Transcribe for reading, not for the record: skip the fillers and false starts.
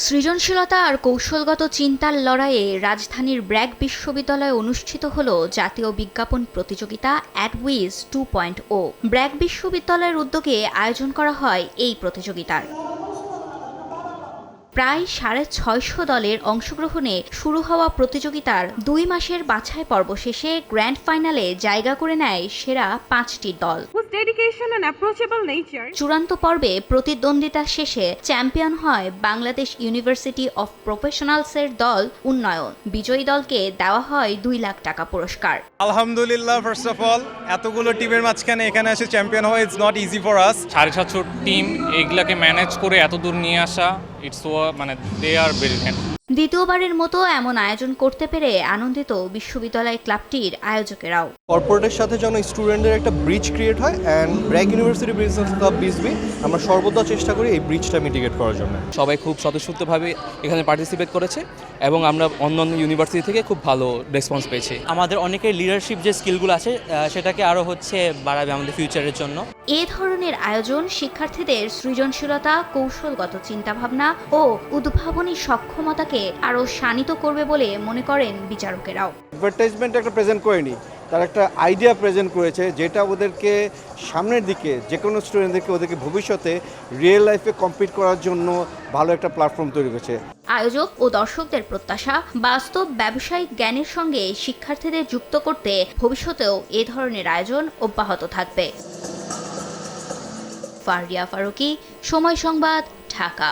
সৃজনশীলতা আর কৌশলগত চিন্তার লড়াইয়ে রাজধানীর ব্র্যাক বিশ্ববিদ্যালয়ে অনুষ্ঠিত হল জাতীয় বিজ্ঞাপন প্রতিযোগিতা অ্যাডউইজ 2.0। ব্র্যাক বিশ্ববিদ্যালয়ের উদ্যোগে আয়োজন করা হয় এই প্রতিযোগিতার। প্রায় 650 দলের অংশগ্রহণে শুরু হওয়া প্রতিযোগিতার 2 মাসের বাছাই পর্ব শেষে গ্র্যান্ড ফাইনালে জায়গা করে নেয় সেরা 5টি দল। চূড়ান্ত পর্বে প্রতিদ্বন্দ্বিতা শেষে চ্যাম্পিয়ন হয় বাংলাদেশ ইউনিভার্সিটি অফ প্রফেশনালসের দল উন্নয়ন। বিজয়ী দলকে দেওয়া হয় 2 লাখ টাকা পুরস্কার। আলহামদুলিল্লাহ, ফার্স্ট অফ অল এতগুলো টিমের মাঝখানে এখানে এসে চ্যাম্পিয়ন হওয়া it's not easy for us. 750 team এগুলাকে ম্যানেজ করে এত দূর নিয়ে আসা, ইটস মানে দে আর ব্রিলিয়েন্ট। দ্বিতীয়বারের মতো এমন আয়োজন করতে পেরে আনন্দিত বিশ্ববিদ্যালয় ক্লাবটির আয়োজকেরাও। কর্পোরেটের সাথে যেন স্টুডেন্টদের একটা ব্রিজ ক্রিয়েট হয় and BRAC University Business Club বিসবি আমরা সর্বদা চেষ্টা করি এই ব্রিজটা মিটিগেট করার জন্য। সবাই খুব স্বতঃস্ফূর্তভাবে এখানে পার্টিসিপেট করেছে এবং আমরা অন্যান্য ইউনিভার্সিটি থেকে খুব ভালো রেসপন্স পেয়েছি। আমাদের অনেকের লিডারশিপ যে স্কিলগুলো আছে সেটাকে আরও বাড়াবে আমাদের ফিউচারের জন্য। এ ধরনের আয়োজন শিক্ষার্থীদের সৃজনশীলতা, কৌশলগত চিন্তাভাবনা ও উদ্ভাবনী সক্ষমতাকে আরও শানিত করবে বলে মনে করেন বিচারকেরাও। অ্যাডভার্টাইজমেন্ট একটা প্রেজেন্ট করেনি, তার একটা আইডিয়া প্রেজেন্ট করেছে যেটা ওদেরকে সামনের দিকে যে কোনো স্টুডেন্টদেরকে ওদেরকে ভবিষ্যতে রিয়েল লাইফে কম্পিট করার জন্য ভালো একটা প্ল্যাটফর্ম তৈরি করেছে। আয়োজক ও দর্শকদের প্রত্যাশা, বাস্তব ব্যবসায়িক জ্ঞানের সঙ্গে শিক্ষার্থীদের যুক্ত করতে ভবিষ্যতেও এ ধরনের আয়োজন অব্যাহত থাকবে। ফারিয়া ফারুকী, সময় সংবাদ, ঢাকা।